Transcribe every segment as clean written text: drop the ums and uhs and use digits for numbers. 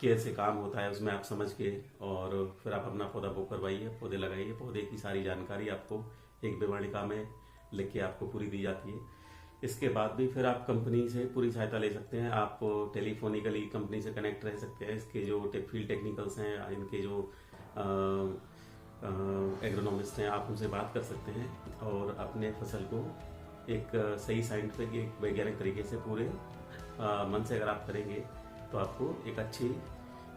कैसे काम होता है उसमें आप समझ के, और फिर आप अपना पौधा बो करवाइए, पौधे लगाइए। पौधे की सारी जानकारी आपको एक विवरणिका में लिख के आपको पूरी दी जाती है। इसके बाद भी फिर आप कंपनी से पूरी सहायता ले सकते हैं। आप टेलीफोनिकली कंपनी से कनेक्ट रह सकते हैं। इसके जो फील्ड टेक्निकल्स हैं, इनके जो एग्रोनॉमिस्ट हैं, आप उनसे बात कर सकते हैं और अपने फसल को एक सही साइंटिफिक, एक वैज्ञानिक तरीके से पूरे मन से अगर आप करेंगे तो आपको एक अच्छी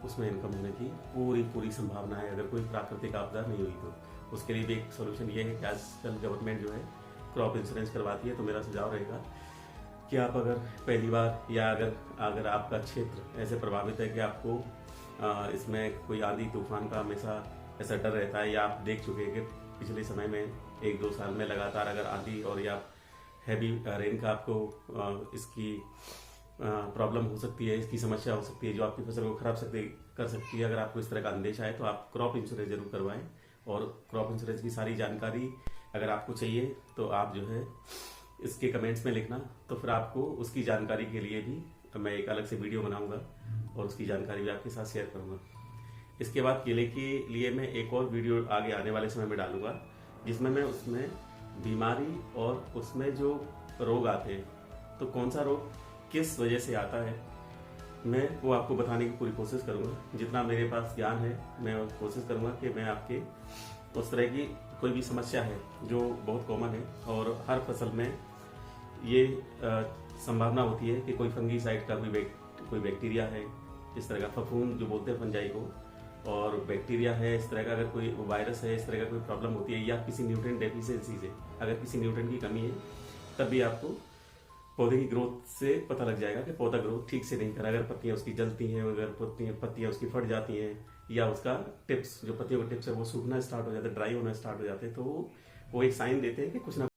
उसमें इनकम होने की पूरी पूरी संभावना है, अगर कोई प्राकृतिक आपदा नहीं हुई तो। उसके लिए भी एक सोल्यूशन ये है कि आजकल गवर्नमेंट जो है क्रॉप इंश्योरेंस करवाती है। तो मेरा सुझाव रहेगा कि आप अगर पहली बार, या अगर अगर आपका क्षेत्र ऐसे प्रभावित है कि आपको इसमें कोई आंधी तूफान का हमेशा ऐसा डर रहता है, या आप देख चुके हैं कि पिछले समय में 1-2 साल में लगातार अगर आंधी और या हैवी रेन का आपको इसकी प्रॉब्लम हो सकती है, इसकी समस्या हो सकती है जो आपकी फसल को खराब कर सकती है। अगर आपको इस तरह का अंदेशा है तो आप क्रॉप इंश्योरेंस जरूर करवाएं। और क्रॉप इंश्योरेंस की सारी जानकारी अगर आपको चाहिए तो आप जो है इसके कमेंट्स में लिखना, तो फिर आपको उसकी जानकारी के लिए भी तो मैं एक अलग से वीडियो बनाऊंगा और उसकी जानकारी भी आपके साथ शेयर करूंगा। इसके बाद केले के लिए मैं एक और वीडियो आगे आने वाले समय में डालूंगा, जिसमें मैं उसमें बीमारी और उसमें जो रोग आते हैं, तो कौन सा रोग किस वजह से आता है, मैं वो आपको बताने की पूरी कोशिश करूंगा। जितना मेरे पास ज्ञान है मैं कोशिश करूंगा कि मैं आपके उस तरह की कोई भी समस्या है जो बहुत कॉमन है, और हर फसल में ये संभावना होती है कि कोई फंगीसाइड का कोई बैक्टीरिया है, इस तरह का फफूंद जो बोलते हैं फंजाई को, और बैक्टीरिया है इस तरह का, अगर कोई वायरस है, इस तरह का कोई प्रॉब्लम होती है, या किसी न्यूट्रिएंट डेफिशिएंसी से अगर किसी न्यूट्रिएंट की कमी है, तब भी आपको पौधे की ग्रोथ से पता लग जाएगा कि पौधा ग्रोथ ठीक से नहीं कर रहा। अगर पत्तियां उसकी जलती हैं, अगर पत्तियां उसकी फट जाती हैं, या उसका टिप्स, जो पत्तियों के टिप्स है वो सूखना स्टार्ट हो जाता है, ड्राई होना स्टार्ट हो जाते हैं, तो वो एक साइन देते हैं कि कुछ ना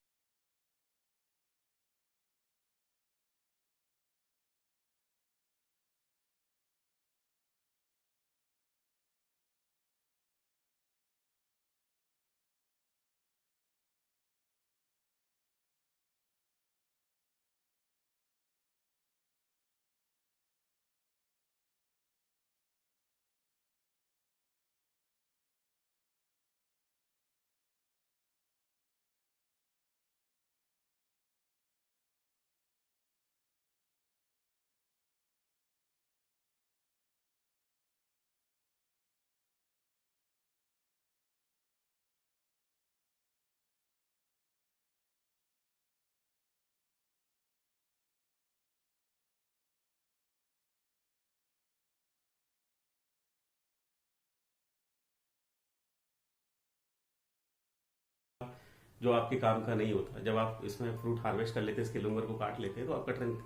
जो आपके काम का नहीं होता। जब आप इसमें फ्रूट हार्वेस्ट कर लेते हैं, इसके लूंगर को काट लेते हैं, तो आपका ट्रंक,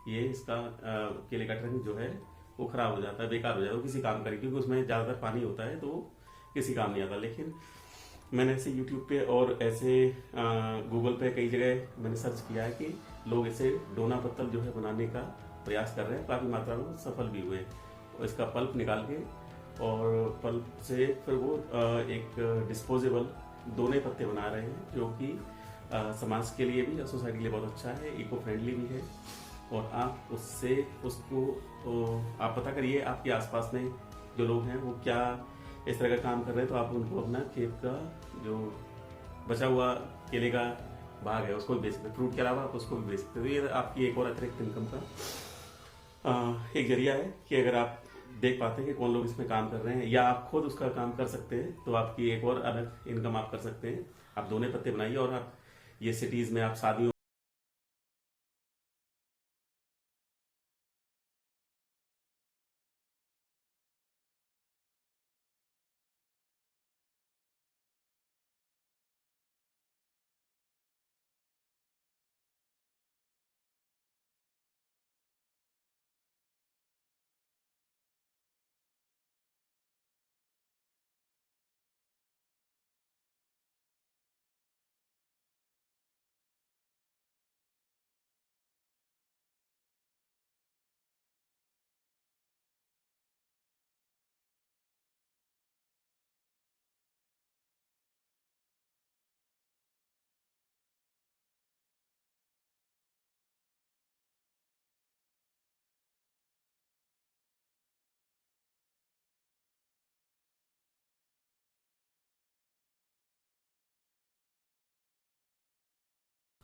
ये इसका केले का ट्रंक जो है वो खराब हो जाता है, बेकार हो जाता है, वो किसी काम का नहीं, क्योंकि उसमें ज़्यादातर पानी होता है तो वो किसी काम नहीं आता। लेकिन मैंने ऐसे यूट्यूब पे और ऐसे गूगल पे कई जगह मैंने सर्च किया है कि लोग इसे डोना पत्तल जो है बनाने का प्रयास कर रहे हैं, काफ़ी मात्रा में सफल भी हुए। और इसका पल्प निकाल के, और पल्प से फिर वो एक डिस्पोजेबल दोने पत्ते बना रहे हैं, जो कि समाज के लिए भी और सोसाइटी के लिए बहुत अच्छा है, इको फ्रेंडली भी है। और आप उससे उसको आप पता करिए आपके आसपास में जो लोग हैं वो क्या इस तरह का काम कर रहे हैं, तो आप उनको अपना खेत का जो बचा हुआ केले का भाग है उसको भी बेच सकते हैं, फ्रूट के अलावा आप उसको भी बेच सकते हैं। तो ये आपकी एक और अतिरिक्त इनकम का एक जरिया है कि अगर आप देख पाते हैं कि कौन लोग इसमें काम कर रहे हैं, या आप खुद उसका काम कर सकते हैं, तो आपकी एक और अलग इनकम आप कर सकते हैं। आप दोने पत्ते बनाइए, और आप ये सिटीज में आप शादियों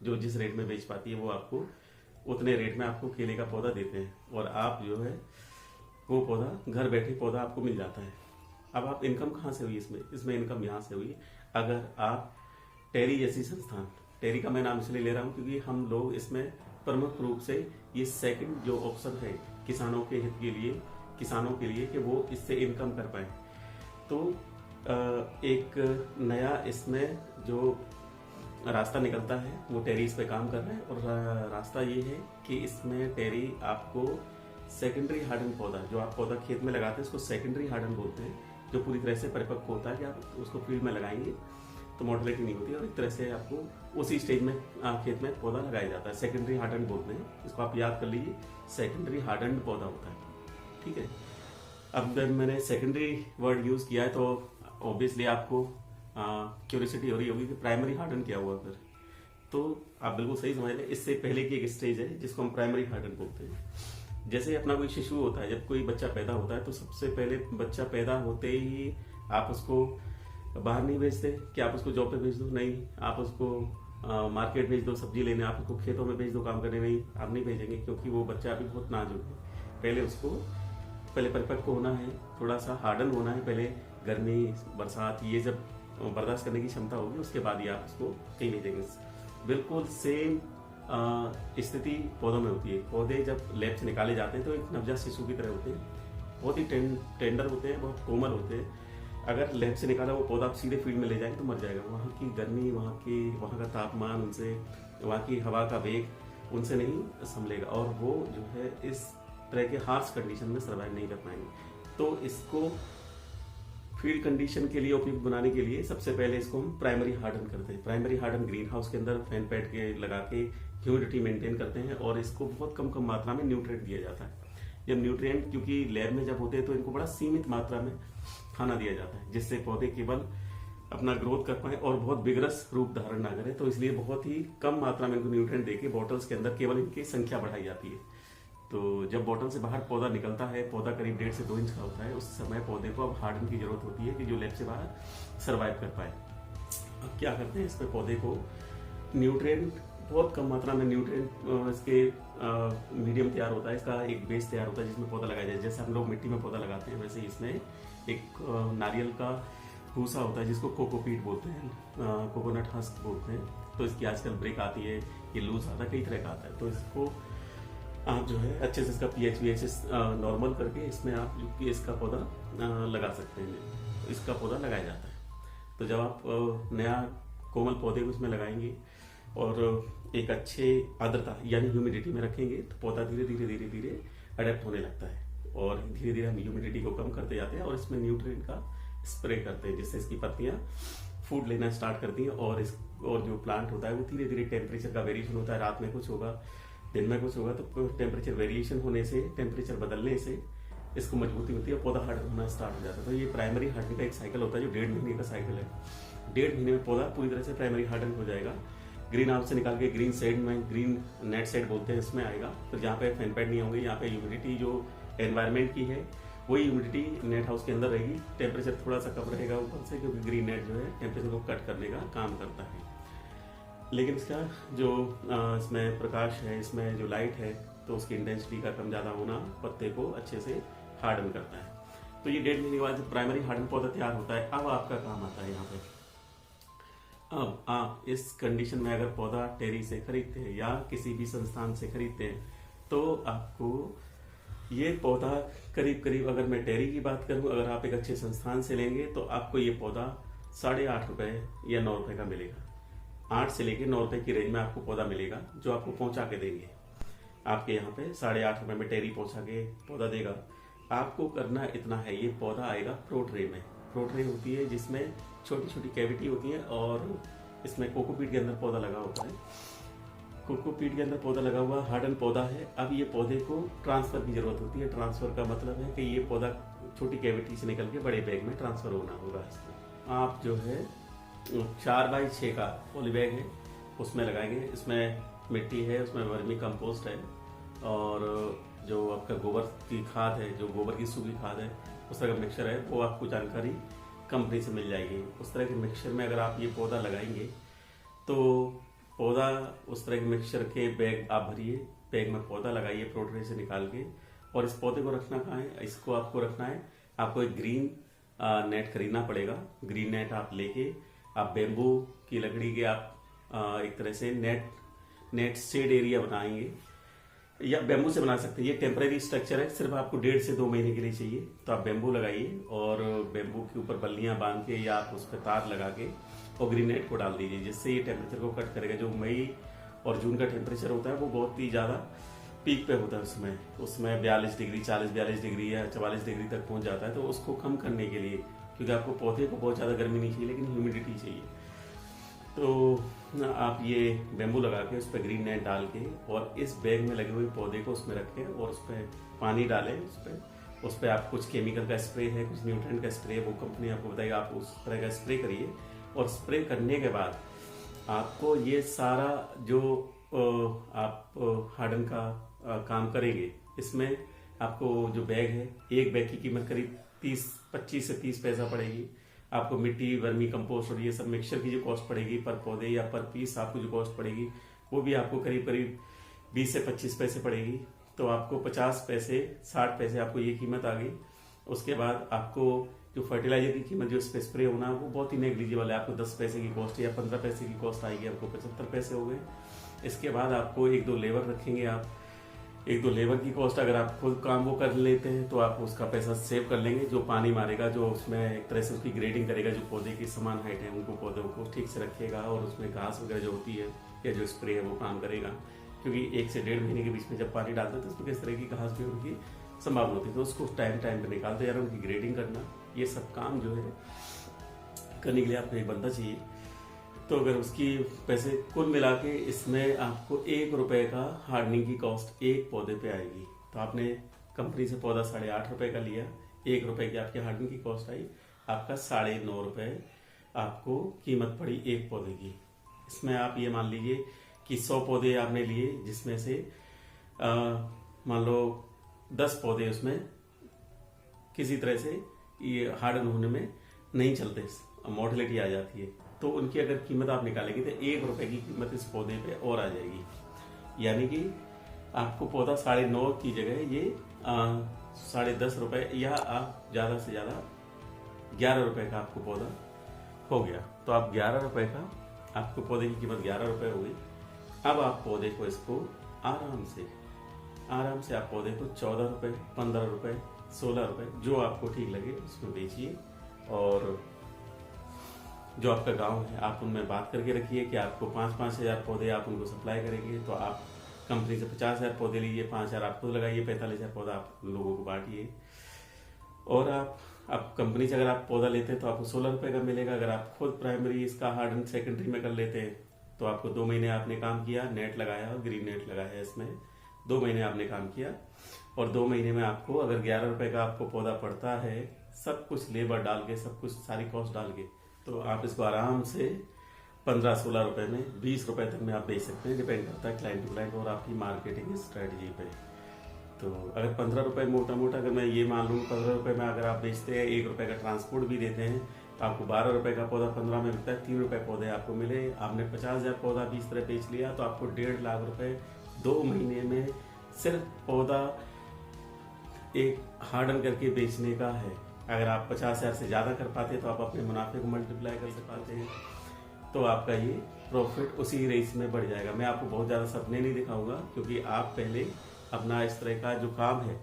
जो जिस रेट में बेच पाती है वो आपको उतने रेट में आपको केले का पौधा देते हैं, और आप जो है वो पौधा घर बैठे पौधा आपको मिल जाता है। अब आप इनकम कहाँ से हुई इसमें इनकम यहाँ से हुई, अगर आप टेरी जैसी संस्थान, टेरी का मैं नाम इसलिए ले रहा हूँ क्योंकि हम लोग इसमें प्रमुख रूप से ये सेकंड जो ऑप्शन है किसानों के हित के लिए, किसानों के लिए कि वो इससे इनकम कर पाए, तो एक नया इसमें जो रास्ता निकलता है वो टेरी इस पे काम कर रहे हैं। और रास्ता ये है कि इसमें टेरी आपको सेकेंडरी हार्डन पौधा, जो आप पौधा खेत में लगाते हैं उसको सेकेंडरी हार्डन बोलते हैं, जो पूरी तरह से परिपक्व होता है कि आप उसको फील्ड में लगाएंगे तो मोर्टेलिटी नहीं होती, और एक तरह से आपको उसी स्टेज में खेत में पौधा लगाया जाता है। सेकेंडरी हार्डन बोलते हैं इसको, आप याद कर लीजिए, सेकेंडरी हार्डन पौधा होता है। ठीक है, अब जब मैंने सेकेंडरी वर्ड यूज किया है तो ऑब्वियसली आपको क्यूरियोसिटी हो रही होगी कि प्राइमरी हार्डन क्या हुआ फिर, तो आप बिल्कुल सही समझ लें, इससे पहले की एक स्टेज है जिसको हम प्राइमरी हार्डन बोलते हैं। जैसे अपना कोई शिशु होता है, जब कोई बच्चा पैदा होता है तो सबसे पहले बच्चा पैदा होते ही आप उसको बाहर नहीं भेजते कि आप उसको जॉब पे भेज दो, नहीं, आप उसको मार्केट भेज दो सब्जी लेने, आप उसको खेतों में भेज दो काम करने, नहीं, आप नहीं भेजेंगे क्योंकि वो बच्चा अभी बहुत नाजुक है। पहले उसको परिपक्व होना है, थोड़ा सा हार्डन होना है, पहले गर्मी बरसात ये जब बर्दाश्त करने की क्षमता होगी उसके बाद ही आप उसको कहीं भेजेंगे। बिल्कुल सेम स्थिति पौधों में होती है। पौधे जब लैब से निकाले जाते हैं तो एक नवजात शिशु की तरह होते हैं, बहुत ही टेंडर होते हैं, बहुत कोमल होते हैं। अगर लैब से निकाला वो पौधा आप सीधे फील्ड में ले जाएंगे तो मर जाएगा। वहाँ की गर्मी, वहाँ का तापमान उनसे, वहाँ की हवा का वेग उनसे नहीं संभलेगा, और वो जो है इस तरह के हार्श कंडीशन में सर्वाइव नहीं कर पाएंगे। तो इसको फील्ड कंडीशन के लिए उपयुक्त बनाने के लिए सबसे पहले इसको हम प्राइमरी हार्डन करते हैं। प्राइमरी हार्डन ग्रीन हाउस के अंदर फैन पैड के लगा के ह्यूमिडिटी मेंटेन करते हैं, और इसको बहुत कम मात्रा में न्यूट्रिएंट दिया जाता है। जब न्यूट्रिएंट, क्योंकि लैब में जब होते हैं तो इनको बड़ा सीमित मात्रा में खाना दिया जाता है जिससे पौधे केवल अपना ग्रोथ कर पाए और बहुत विगरस रूप धारण ना करें, तो इसलिए बहुत ही कम मात्रा में इनको न्यूट्रिएंट देके बॉटल्स के अंदर केवल इनकी संख्या बढ़ाई जाती है। तो जब बॉटल से बाहर पौधा निकलता है, पौधा करीब 1.5 से 2 इंच का होता है, उस समय पौधे को अब हार्डन की जरूरत होती है कि जो लैब से बाहर सर्वाइव कर पाए। अब क्या करते हैं, इसमें पौधे को न्यूट्रिएंट, बहुत कम मात्रा में न्यूट्रिएंट, इसके मीडियम तैयार होता है, इसका एक बेस तैयार होता है जिसमें पौधा लगाया जाए। जैसे हम लोग मिट्टी में पौधा लगाते हैं वैसे इसमें एक नारियल का भूसा होता है जिसको कोकोपीट बोलते हैं, कोकोनट हस्क बोलते हैं। तो इसकी आजकल ब्रिक आती है, ये लूज आता है, कई तरह का आता है। तो इसको आप जो है अच्छे से इसका pH नॉर्मल करके इसमें आप जो कि इसका पौधा लगा सकते हैं, इसका पौधा लगाया जाता है। तो जब आप नया कोमल पौधे को इसमें लगाएंगे और एक अच्छे आर्द्रता यानी ह्यूमिडिटी में रखेंगे तो पौधा धीरे धीरे अडेप्ट होने लगता है, और धीरे धीरे हम ह्यूमिडिटी को कम करते जाते हैं और इसमें न्यूट्रिएंट का स्प्रे करते हैं जिससे इसकी पत्तियां फूड लेना स्टार्ट करती हैं। और जो प्लांट होता है वो धीरे धीरे टेम्परेचर का वेरिएशन होता है, रात में कुछ होगा, दिन में कुछ होगा, तो टेम्परेचर वेरिएशन होने से, टेम्परेचर बदलने से इसको मजबूती होती है, पौधा हार्ड होना स्टार्ट हो जाता है। तो ये प्राइमरी हार्डनिंग का एक साइकिल होता है जो 1.5 महीने का साइकिल है। 1.5 महीने में पौधा पूरी तरह से प्राइमरी हार्डन हो जाएगा। ग्रीन हाउस से निकाल के ग्रीन शेड में, ग्रीन नेट शेड बोलते हैं, इसमें आएगा। तो जहाँ पे फैन पैड नहीं होंगे, यहाँ पे ह्यूमिडिटी जो एनवायरनमेंट की है वही ह्यूमिडिटी नेट हाउस के अंदर रहेगी। टेम्परेचर थोड़ा सा कम रहेगा ऊपर से, क्योंकि ग्रीन नेट जो है टेम्परेचर को कट करने का काम करता है। लेकिन इसका जो इसमें प्रकाश है, इसमें जो लाइट है, तो उसकी इंटेंसिटी का कम ज़्यादा होना पत्ते को अच्छे से हार्डन करता है। तो ये 1.5 महीने के बाद जब प्राइमरी हार्डन पौधा तैयार होता है, अब आपका काम आता है यहाँ पे। अब आप इस कंडीशन में अगर पौधा टेरी से खरीदते हैं या किसी भी संस्थान से खरीदते हैं तो आपको ये पौधा करीब अगर मैं टेरी की बात करूं, अगर आप एक अच्छे संस्थान से लेंगे तो आपको ये पौधा 8.5 रुपए या 9 रुपए का मिलेगा। 8 से लेके 9 रुपए की रेंज में आपको पौधा मिलेगा जो आपको पहुंचा के देंगे। आपके यहाँ पे 8.5 रुपए में टेरी पहुंचा के पौधा देगा। आपको करना इतना है, ये पौधा आएगा प्रो ट्रे में। प्रो ट्रे होती है जिसमें छोटी छोटी कैविटी होती है और इसमें कोकोपीट के अंदर पौधा लगा होता है। कोकोपीट के अंदर पौधा लगा हुआ हार्डन पौधा है। अब ये पौधे को ट्रांसफर की जरूरत होती है। ट्रांसफर का मतलब है कि ये पौधा छोटी कैविटी से निकल के बड़े बैग में ट्रांसफर होना होगा। इसको आप जो है 4x6 का पॉली बैग है उसमें लगाएंगे। इसमें मिट्टी है, उसमें वर्मी कंपोस्ट है और जो आपका गोबर की खाद है, जो गोबर की सूखी खाद है, उस तरह का मिक्सचर है, वो आपको जानकारी कंपनी से मिल जाएगी। उस तरह के मिक्सचर में अगर आप ये पौधा लगाएंगे तो पौधा उस तरह के मिक्सचर के बैग आप भरिए, बैग में पौधा लगाइए प्रोट्रे से निकाल के, और इस पौधे को रखना कहाँ है, इसको आपको रखना है, आपको एक ग्रीन नेट खरीदना पड़ेगा। ग्रीन नेट आप लेके आप बेम्बू की लकड़ी के आप एक तरह से नेट शेड एरिया बनाएंगे, या बेम्बू से बना सकते हैं। ये टेम्परेरी स्ट्रक्चर है, सिर्फ आपको 1.5 से 2 महीने के लिए चाहिए। तो आप बेम्बू लगाइए और बेम्बू के ऊपर बल्लियां बांध के या आप उस पर तार लगा के और ग्रीन नेट को डाल दीजिए, जिससे ये टेम्परेचर को कट करेगा। जो मई और जून का टेम्परेचर होता है वो बहुत ही ज़्यादा पीक पे होता है, उसमें 42 डिग्री 40-42 डिग्री या 44 डिग्री तक पहुंच जाता है। तो उसको कम करने के लिए, क्योंकि आपको पौधे को बहुत ज़्यादा गर्मी नहीं चाहिए लेकिन ह्यूमिडिटी चाहिए, तो आप ये बेम्बू लगा के उस पर ग्रीन नेट डाल के और इस बैग में लगे हुए पौधे को उसमें रखें और उस पर पानी डालें। उस पर आप कुछ केमिकल का स्प्रे है, कुछ न्यूट्रिएंट का स्प्रे है, वो कंपनी आपको बताएगी, आप उस तरह का स्प्रे करिए। और स्प्रे करने के बाद आपको ये सारा जो आप हार्डन का काम करेंगे, इसमें आपको जो बैग है, एक बैग की कीमत करीब 25 से 30 पैसा पड़ेगी। आपको मिट्टी, वर्मी कंपोस्ट और ये सब मिक्सचर की जो कॉस्ट पड़ेगी पर पौधे या पर पीस आपको जो कॉस्ट पड़ेगी वो भी आपको करीब करीब 20 से 25 पैसे पड़ेगी। तो आपको 50 पैसे 60 पैसे आपको ये कीमत आ गई। उसके बाद आपको जो फर्टिलाइजर की कीमत जो इस पे स्प्रे होना वो बहुत ही नेग्लिजिबल है, आपको 10 पैसे की कॉस्ट या 15 पैसे की कॉस्ट आएगी, आपको 75 पैसे हो गए। इसके बाद आपको 1-2 लेबर रखेंगे, आप 1-2 लेबर की कॉस्ट अगर आप खुद काम वो कर लेते हैं तो आप उसका पैसा सेव कर लेंगे। जो पानी मारेगा, जो उसमें एक तरह से उसकी ग्रेडिंग करेगा, जो पौधे की समान हाइट है उनको पौधों को ठीक से रखेगा, और उसमें घास वगैरह जो होती है या जो स्प्रे है वो काम करेगा। क्योंकि 1 से 1.5 महीने के बीच में जब पानी डालते हैं तो उसमें किस तरह की घास भी उनकी संभावना होती है, तो उसको टाइम पे निकालते यार, उनकी ग्रेडिंग करना, ये सब काम जो है करने के लिए आपको एक बंदा चाहिए। तो अगर उसकी पैसे कुल मिला के इसमें आपको 1 रुपए का हार्डनिंग की कॉस्ट एक पौधे पे आएगी। तो आपने कंपनी से पौधा 8.5 रुपए का लिया, 1 रुपए की आपकी हार्डनिंग की कॉस्ट आई, आपका 9.5 रुपए आपको कीमत पड़ी एक पौधे की। इसमें आप ये मान लीजिए कि 100 पौधे आपने लिए, जिसमें से मान लो 10 पौधे उसमें किसी तरह से ये हार्डन होने में नहीं चलते, मोर्टेलिटी आ जाती है, तो उनकी अगर कीमत आप निकालेंगे तो 1 रुपए की कीमत इस पौधे पे और आ जाएगी। यानी कि आपको पौधा 9.5 की जगह ये 10.5 रुपए या आप ज्यादा से ज्यादा 11 रुपए का आपको पौधा हो गया। तो आप 11 रुपए का आपको पौधे की कीमत 11 रुपए हो गई। अब आप पौधे को इसको आराम से आप पौधे को 14 रुपए, 15 रुपए, 16 रुपए जो आपको ठीक लगे उसमें बेचिए। और जो आपका गांव है आप उनमें बात करके रखिए कि आपको 5-5 हजार पौधे आप उनको सप्लाई करेंगे। तो आप कंपनी से 50,000 पौधे लीजिए, 5,000 आप खुद लगाइए, 45,000 पौधा आप लोगों को बांटिए। और आप कंपनी से अगर आप पौधा लेते हैं तो आपको 16 रुपए का मिलेगा। अगर आप खुद प्राइमरी इसका हार्डन सेकेंडरी में कर लेते हैं तो आपको 2 महीने आपने काम किया, नेट लगाया और ग्रीन नेट लगाया, इसमें 2 महीने आपने काम किया और 2 महीने में आपको अगर 11 रुपए का आपको पौधा पड़ता है, सब कुछ लेबर डाल के, सब कुछ सारी कॉस्ट डाल के, तो आप इसको आराम से 15-16 रुपए में 20 रुपए तक में आप बेच सकते हैं। डिपेंड करता है क्लाइंट टू क्लाइंट और आपकी मार्केटिंग स्ट्रेटजी पे। तो अगर 15 रुपए मोटा अगर मैं ये मान लूँ 15 रुपए में अगर आप बेचते हैं, 1 रुपए का ट्रांसपोर्ट भी देते हैं, तो आपको 12 रुपए का पौधा 15 में बिकता है, 3 रुपए पौधे आपको मिले। आपने 50,000 पौधा 20 तरह बेच लिया तो आपको 1.5 लाख रुपए 2 महीने में सिर्फ पौधा एक हार्डन करके बेचने का है। अगर आप 50,000 से ज्यादा कर पाते तो आप अपने मुनाफे को मल्टीप्लाई कर पाते हैं, तो आपका ये प्रॉफिट उसी रेस में बढ़ जाएगा। मैं आपको बहुत ज्यादा सपने नहीं दिखाऊंगा, क्योंकि आप पहले अपना इस तरह का जो काम है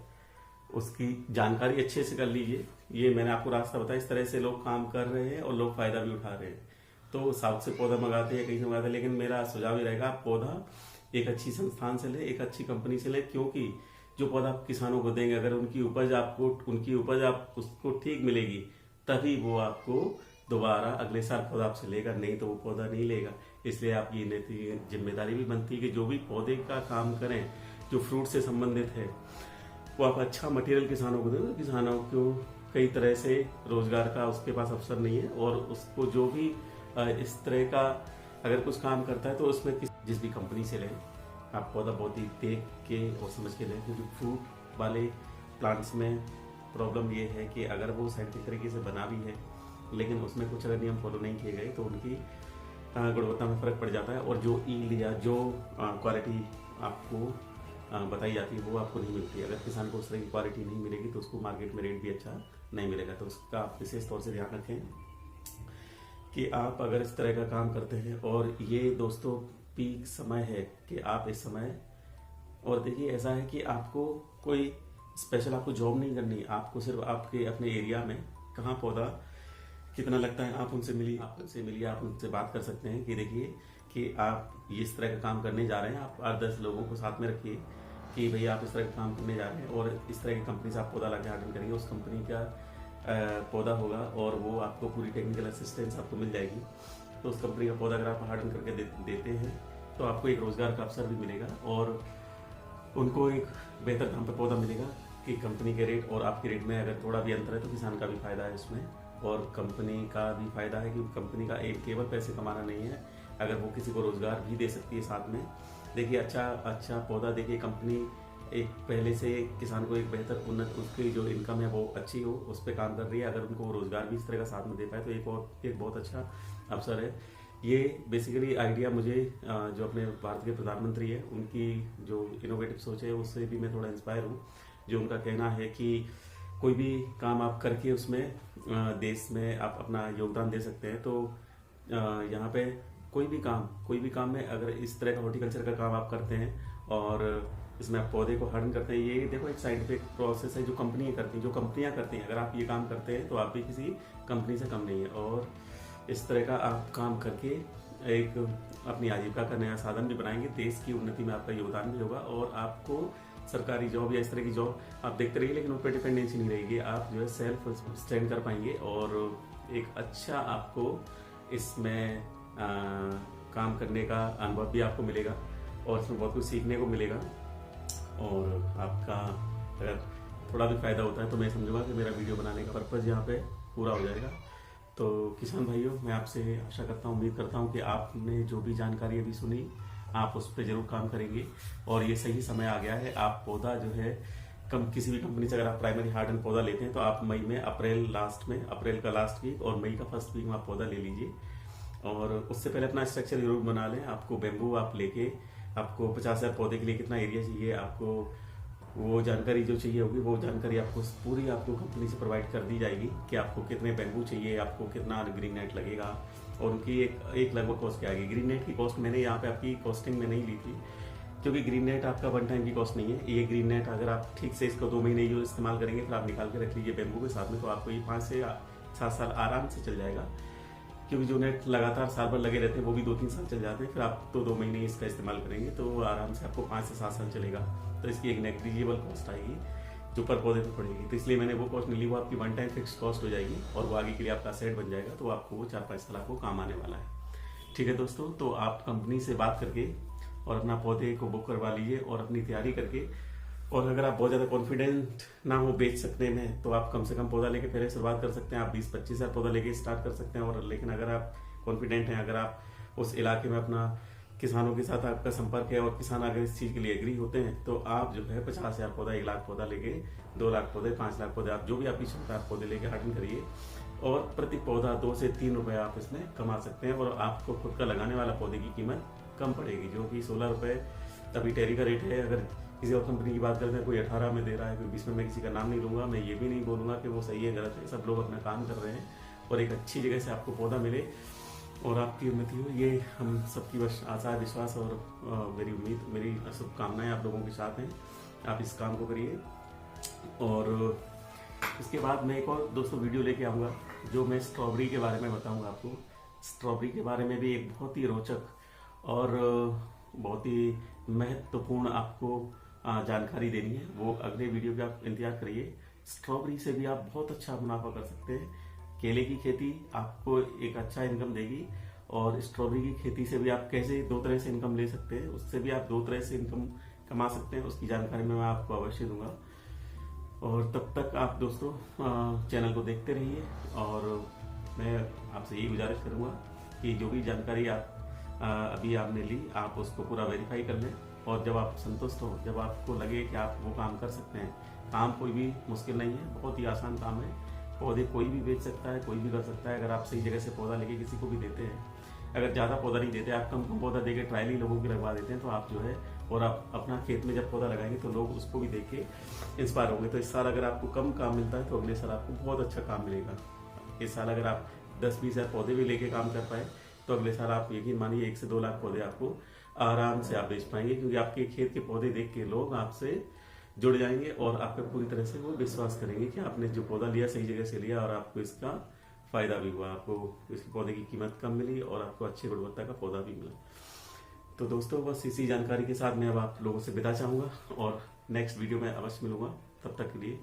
उसकी जानकारी अच्छे से कर लीजिए। ये मैंने आपको रास्ता बताया, इस तरह से लोग काम कर रहे हैं और लोग फायदा भी उठा रहे हैं। तो साउथ से पौधा मंगाते हैं, कहीं से मंगाते हैं, लेकिन मेरा सुझाव ये रहेगा आप पौधा एक अच्छी संस्थान से ले, एक अच्छी कंपनी से ले, क्योंकि जो पौधा आप किसानों को देंगे, अगर उनकी उपज आप उसको ठीक मिलेगी, तभी वो आपको दोबारा अगले साल पौधा आपसे लेगा, नहीं तो वो पौधा नहीं लेगा। इसलिए आप ये जिम्मेदारी भी बनती है कि जो भी पौधे का काम करें, जो फ्रूट से संबंधित है, वो आप अच्छा मटेरियल किसानों को दें। किसानों को कई तरह से रोजगार का उसके पास अवसर नहीं है, और उसको जो भी इस तरह का अगर कुछ काम करता है तो उसमें जिस भी कंपनी से लें आप पौधा बहुत ही देख के और समझ के लें। क्योंकि फ्रूट वाले प्लांट्स में प्रॉब्लम ये है कि अगर वो साइंटिफिक तरीके से बना भी है, लेकिन उसमें कुछ अगर नियम फॉलो नहीं किए गए तो उनकी गुणवत्ता में फ़र्क पड़ जाता है, और जो ईल्ड या जो क्वालिटी आपको बताई जाती है वो आपको नहीं मिलती। अगर किसान को उस तरह की क्वालिटी नहीं मिलेगी तो उसको मार्केट में रेट भी अच्छा नहीं मिलेगा। तो उसका आप विशेष तौर से ध्यान रखें कि आप अगर इस तरह का काम करते हैं, और ये दोस्तों पीक समय है कि आप इस समय, और देखिए ऐसा है कि आपको कोई स्पेशल आपको जॉब नहीं करनी, आपको सिर्फ आपके अपने एरिया में कहाँ पौधा कितना लगता है आप उनसे मिलिए, आप उनसे बात कर सकते हैं कि देखिए कि आप ये इस तरह का काम करने जा रहे हैं। आप 8-10 लोगों को साथ में रखिए कि भैया आप इस तरह का काम करने जा रहे हैं, और इस तरह की कंपनी से आप पौधा लाके हार्डन करेंगे। उस कंपनी का पौधा होगा और वो आपको पूरी टेक्निकल असिस्टेंस आपको मिल जाएगी। तो उस कंपनी का पौधा अगर आप हार्डन करके देते हैं तो आपको एक रोज़गार का अवसर भी मिलेगा, और उनको एक बेहतर दाम पर पौधा मिलेगा कि कंपनी के रेट और आपके रेट में अगर थोड़ा भी अंतर है तो किसान का भी फायदा है इसमें, और कंपनी का भी फायदा है कि कंपनी का एक केवल पैसे कमाना नहीं है, अगर वो किसी को रोज़गार भी दे सकती है साथ में। देखिए अच्छा पौधा देखिए, कंपनी एक पहले से किसान को एक बेहतर उन्नत उसकी जो इनकम है वो अच्छी हो, उस पर काम कर रही है। अगर उनको रोज़गार भी इस तरह का साथ में दे पाए तो एक बहुत अच्छा अवसर है। ये बेसिकली आइडिया मुझे जो अपने भारत के प्रधानमंत्री है उनकी जो इनोवेटिव सोच है उससे भी मैं थोड़ा इंस्पायर हूँ। जो उनका कहना है कि कोई भी काम आप करके उसमें देश में आप अपना योगदान दे सकते हैं। तो यहाँ पे कोई भी काम में अगर इस तरह का हॉर्टिकल्चर का काम आप करते हैं और इसमें आप पौधे को हार्डन करते हैं, ये देखो एक साइंटिफिक प्रोसेस है जो कंपनियां करती हैं। अगर आप ये काम करते हैं तो आप भी किसी कंपनी से कम नहीं है, और इस तरह का आप काम करके एक अपनी आजीविका का नया साधन भी बनाएंगे। देश की उन्नति में आपका योगदान भी होगा, और आपको सरकारी जॉब या इस तरह की जॉब आप देखते रहिए लेकिन उन पर डिपेंडेंसी नहीं रहेगी। आप जो है सेल्फ स्टैंड कर पाएंगे, और एक अच्छा आपको इसमें काम करने का अनुभव भी आपको मिलेगा, और इसमें बहुत कुछ सीखने को मिलेगा। और आपका अगर थोड़ा भी फायदा होता है तो मैं समझूंगा कि मेरा वीडियो बनाने का पर्पज़ यहाँ पे पूरा हो जाएगा। तो किसान भाइयों, मैं आपसे आशा करता हूँ, उम्मीद करता हूँ कि आपने जो भी जानकारी अभी सुनी आप उस पर जरूर काम करेंगे, और ये सही समय आ गया है। आप पौधा जो है किसी भी कंपनी से अगर आप प्राइमरी हार्डन पौधा लेते हैं तो आप मई में अप्रैल का लास्ट वीक और मई का फर्स्ट वीक में आप पौधा ले लीजिए, और उससे पहले अपना स्ट्रक्चर जरूर बना लें। आपको बेम्बू आप लेके आपको 50,000 पौधे के लिए कितना एरिया चाहिए, आपको वो जानकारी जो चाहिए होगी वो जानकारी आपको पूरी आपको कंपनी से प्रोवाइड कर दी जाएगी कि आपको कितने बेम्बू चाहिए, आपको कितना ग्रीन नेट लगेगा, और उनकी एक लगभग कॉस्ट क्या आएगी। ग्रीन नेट की कॉस्ट मैंने यहाँ पे आपकी कॉस्टिंग में नहीं ली थी, क्योंकि ग्रीन नेट आपका वन टाइम की कॉस्ट नहीं है। ये ग्रीन नेट अगर आप ठीक से इसको 2 महीने जो इस्तेमाल करेंगे फिर आप निकाल के रख लीजिए बेम्बू के साथ में, तो आपको ये 5 से 7 साल आराम से चल जाएगा। क्योंकि जो नेट लगातार साल भर लगे रहते हैं वो भी 2-3 साल चल जाते हैं, फिर आप तो 2 महीने इसका इस्तेमाल करेंगे तो आराम से आपको 5 से 7 साल चलेगा। तो इसकी एक नेग्लिजिबल कॉस्ट आएगी जो पर पौधे पे पड़ेगी, तो इसलिए मैंने वो कॉस्ट नहीं ली। वो आपकी वन टाइम फिक्स कॉस्ट हो जाएगी, और वो आगे के लिए आपका सेट बन जाएगा, तो आपको वो 4-5 साल आपको काम आने वाला है। ठीक है दोस्तों, तो आप कंपनी से बात करके और अपना पौधे को बुक करवा लीजिए, और अपनी तैयारी करके, और अगर आप बहुत ज़्यादा कॉन्फिडेंट ना हो बेच सकने में तो आप कम से कम पौधा लेके पहले शुरुआत कर सकते हैं। आप 20-25 हज़ार पौधा लेके स्टार्ट कर सकते हैं। और लेकिन अगर आप कॉन्फिडेंट हैं, अगर आप उस इलाके में अपना किसानों के साथ आपका संपर्क है और किसान अगर इस चीज़ के लिए एग्री होते हैं तो आप जो है 50,000 पौधा, 1 लाख पौधा लेके 2 लाख पौधे, 5 लाख पौधे, आप जो भी आपकी क्षमता आप पौधे लेके हार्डन करिए, और प्रति पौधा 2 से 3 रुपये आप इसमें कमा सकते हैं। और आपको खुद का लगाने वाला पौधे की कीमत कम पड़ेगी, जो कि 16 रुपये अभी टेरी का रेट है। अगर किसी और कंपनी की बात करते हैं, कोई 18 में दे रहा है, कोई 20 में, मैं किसी का नाम नहीं लूँगा। मैं ये भी नहीं बोलूँगा कि वो सही है गलत है, सब लोग अपना काम कर रहे हैं, और एक अच्छी जगह से आपको पौधा मिले और आपकी उन्नति हो, ये हम सबकी बस आशा, विश्वास और मेरी उम्मीद, मेरी शुभकामनाएं आप लोगों के साथ हैं। आप इस काम को करिए। और इसके बाद मैं एक और दोस्तों वीडियो लेके आऊँगा जो मैं स्ट्रॉबेरी के बारे में बताऊँगा आपको। स्ट्रॉबेरी के बारे में भी एक बहुत ही रोचक और बहुत ही महत्वपूर्ण आपको जानकारी देनी है, वो अगले वीडियो का आप इंतजार करिए। स्ट्रॉबेरी से भी आप बहुत अच्छा मुनाफा कर सकते हैं। केले की खेती आपको एक अच्छा इनकम देगी, और स्ट्रॉबेरी की खेती से भी आप कैसे 2 तरह से इनकम ले सकते हैं, उससे भी आप 2 तरह से इनकम कमा सकते हैं, उसकी जानकारी मैं आपको अवश्य दूंगा। और तब तक आप दोस्तों चैनल को देखते रहिए, और मैं आपसे यही गुजारिश करूंगा कि जो भी जानकारी आप अभी आपने ली आप उसको पूरा वेरीफाई कर लें, और जब आप संतुष्ट हो, जब आपको लगे कि आप वो काम कर सकते हैं, काम कोई भी मुश्किल नहीं है, बहुत ही आसान काम है। पौधे कोई भी बेच सकता है, कोई भी कर सकता है, अगर आप सही जगह से पौधा लेके किसी को भी देते हैं। अगर ज़्यादा पौधा नहीं देते, आप कम कम पौधा देके ट्रायल ही लोगों की लगवा देते हैं, तो आप जो है और आप अपना खेत में जब पौधा लगाएंगे तो लोग उसको भी देख के इंस्पायर होंगे। तो इस साल अगर आपको कम काम मिलता है तो अगले साल आपको बहुत अच्छा काम मिलेगा। इस साल अगर आप 10-20 हज़ार पौधे भी लेके काम कर पाए तो अगले साल आप यकीन मानिए 1 से 2 लाख पौधे आपको आराम से आप बेच पाएंगे, क्योंकि आपके खेत के पौधे देख के लोग आपसे जुड़ जाएंगे और आप पे पूरी तरह से वो विश्वास करेंगे कि आपने जो पौधा लिया सही जगह से लिया और आपको इसका फायदा भी हुआ, आपको इस पौधे की कीमत कम मिली और आपको अच्छी गुणवत्ता का पौधा भी मिला। तो दोस्तों बस इसी जानकारी के साथ मैं अब आप लोगों से विदा चाहूँगा और नेक्स्ट वीडियो में अवश्य मिलूंगा। तब तक के लिए